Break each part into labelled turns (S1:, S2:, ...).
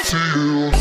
S1: feel.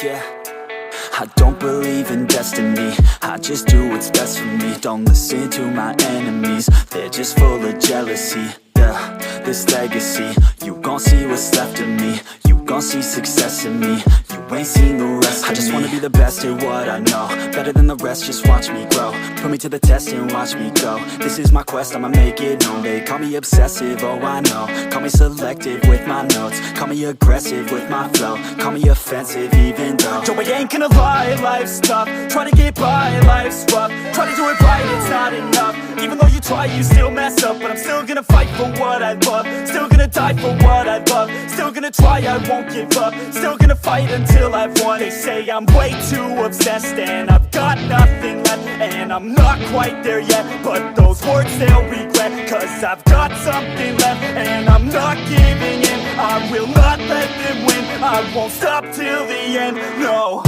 S2: Yeah, I don't believe in destiny, I just do what's best for me. Don't listen to my enemies, they're just full of jealousy. Yeah, this legacy, you gon' see what's left of me. You gon' see success in me, you ain't seen the rest of me. I just wanna be the best at what I know, better than the rest, just watch me grow. Put me to the test and watch me go. This is my quest, I'ma make it known. They call me obsessive, oh I know. Call me selective with my notes, call me aggressive with my flow, call me offensive even though Joe, I ain't gonna lie, life's tough. Try to get by, life's rough. Try to do it right, it's not enough. Even though you try, you still mess up. But I'm still gonna fight for what I love, still gonna die for what I love, still gonna try, I won't give up, still gonna fight until I've won. They say I'm way too obsessed and I've got nothing left, and I'm not quite there yet, but those words they'll regret, cause I've got something left and I'm not giving in. I will not let them win, I won't stop till the end, no.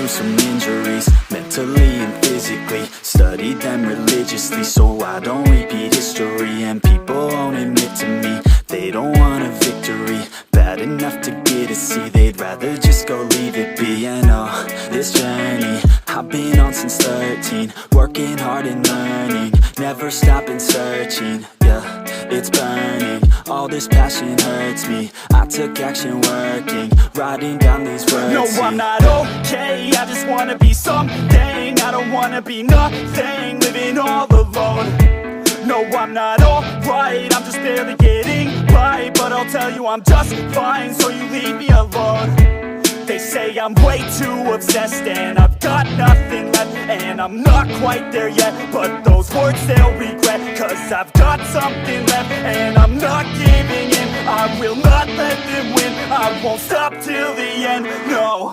S2: Some injuries, mentally and physically. Studied them religiously so I don't repeat history. And people won't admit to me they don't want a victory bad enough to get a C. They'd rather just go leave it be. And oh, this journey I've been on since 13, working hard and learning, never stopping searching. Yeah, it's burning, all this passion hurts me. I took action working, writing down these words. No, I'm not okay, I just wanna be something. I don't wanna be nothing, living all alone. No, I'm not alright, I'm just barely getting by. But I'll tell you I'm just fine, so you leave me alone. They say I'm way too obsessed and I've got nothing left, and I'm not quite there yet, but those words they'll regret, cause I've got something left and I'm not giving in. I will not let them win, I won't stop till the end, no.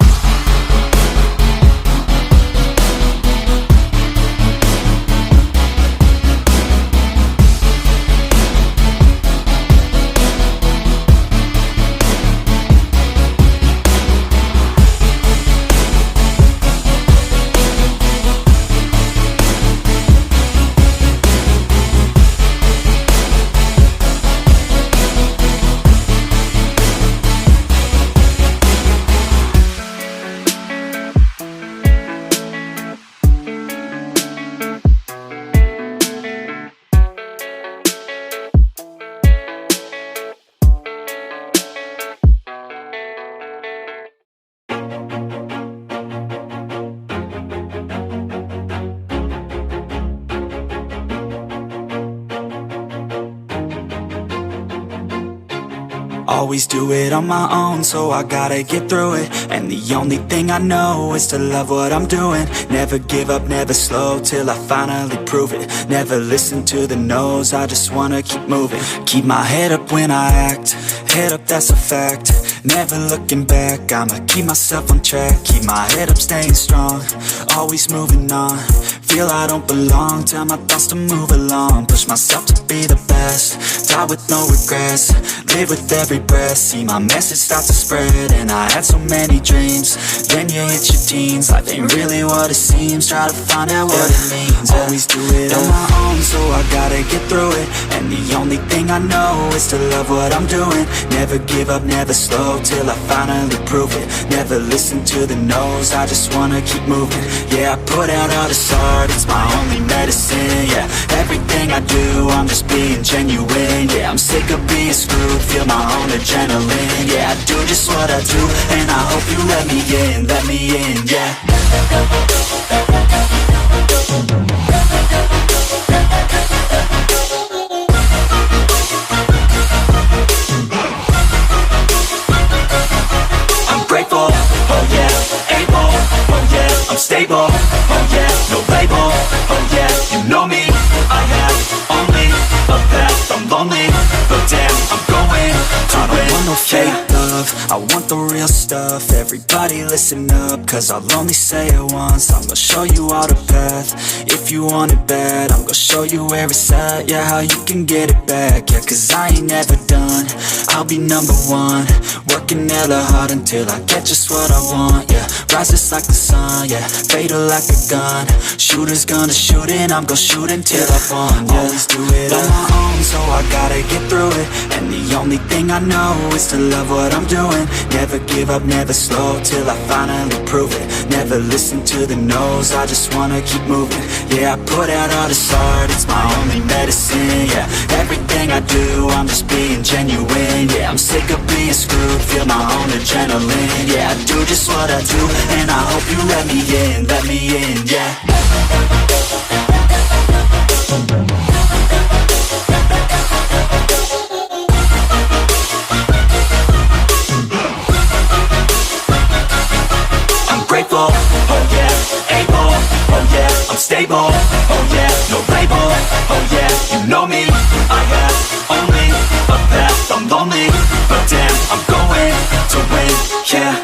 S2: Always do it on my own, so I gotta get through it. And the only thing I know is to love what I'm doing. Never give up, never slow, till I finally prove it. Never listen to the no's, I just wanna keep moving. Keep my head up when I act, head up, that's a fact. Never looking back, I'ma keep myself on track. Keep my head up, staying strong, always moving on. Feel I don't belong, tell my thoughts to move along. Push myself to be the best, die with no regrets. Live with every breath, see my message start to spread. And I had so many dreams, then you hit your teens. Life ain't really what it seems, try to find out what it means. Always do it on my own, so I gotta get through it. And the only thing I know is to love what I'm doing. Never give up, never slow, till I finally prove it. Never listen to the no's, I just wanna keep moving. Yeah, I put out all this art, it's my only medicine. Yeah, everything I do, I'm just being genuine. Yeah, I'm sick of being screwed, feel my own adrenaline. Yeah, I do just what I do, and I hope you let me in, yeah. I'm grateful, oh yeah, able, oh yeah, I'm stable, oh yeah, no label, oh yeah, you know me, I have only a path, I'm lonely, but damn, I'm going to win. I don't want no fake love, I want the real stuff. Everybody listen up, cause I'll only say it once. I'm gonna show you all the path, if you want it bad. I'm gonna show you where it's at, yeah, how you can get it back. Yeah, cause I ain't never done, I'll be number one. Working hella hard until I get just what I want, yeah. Rises like the sun, yeah, fatal like a gun. Shooters gonna shoot and I'm gonna shoot until I won, yeah. Always do it on my own, so I gotta get through it. And the only thing I know is to love what I'm doing. Never give up, never slow, till I finally prove it. Never listen to the no's, I just wanna keep moving. Yeah, I put out all this art, it's my only medicine. Yeah, everything I do, I'm just being genuine. Yeah, I'm sick of being screwed, feel my own adrenaline. Yeah, I do just what I do, and I hope you let me in, yeah. Grateful, oh yeah, able, oh yeah, I'm stable, oh yeah, no label, oh yeah, you know me, I have only a path, I'm lonely, but damn, I'm going to win, yeah.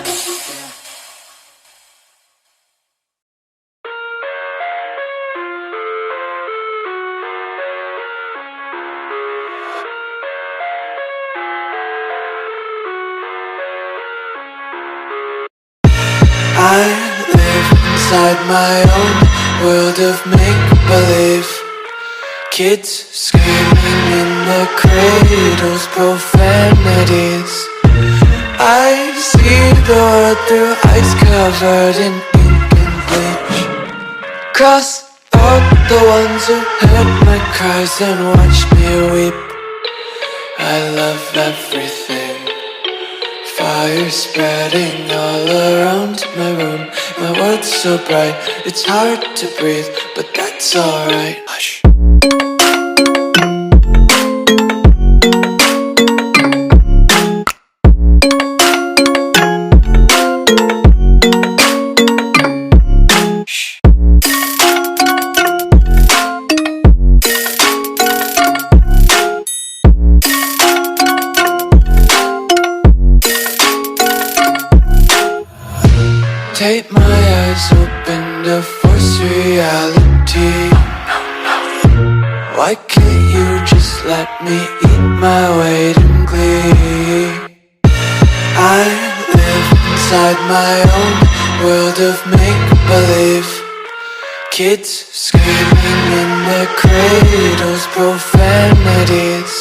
S1: I live inside my own world of make-believe. Kids screaming in their cradles, profanities. I see the world through ice covered in ink and bleach. Cross out the ones who heard my cries and watched me weep. I love everything. Fire spreading all around my room. My world's so bright, it's hard to breathe, but that's alright. Hush. Tape my eyes open to force reality. Why can't you just let me eat my weight in glee? I live inside my own world of make-believe. Kids screaming in their cradles, profanities.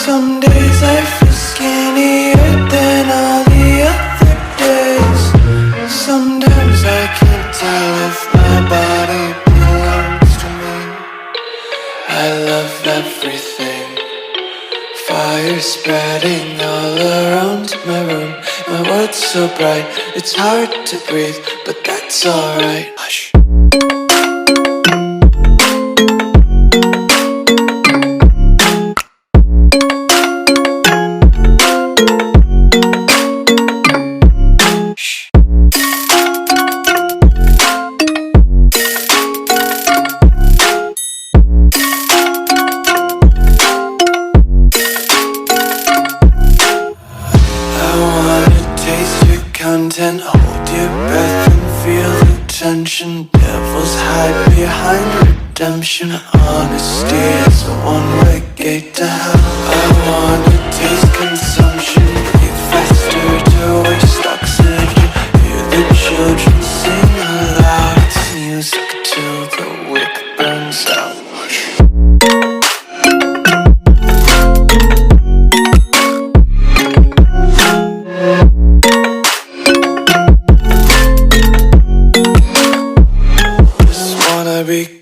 S1: Some days I feel skinnier than all the other days. Sometimes I can't tell if my body belongs to me. I love everything. Fire spreading all around my room. My world's so bright, it's hard to breathe, but that's alright. Hush. attention. Devils hide behind redemption. Honesty is a one-way gate to hell. I wanna taste consumption. Breathe faster to waste oxygen. Hear the children sing aloud. It's music till the wick burns out. Just wanna be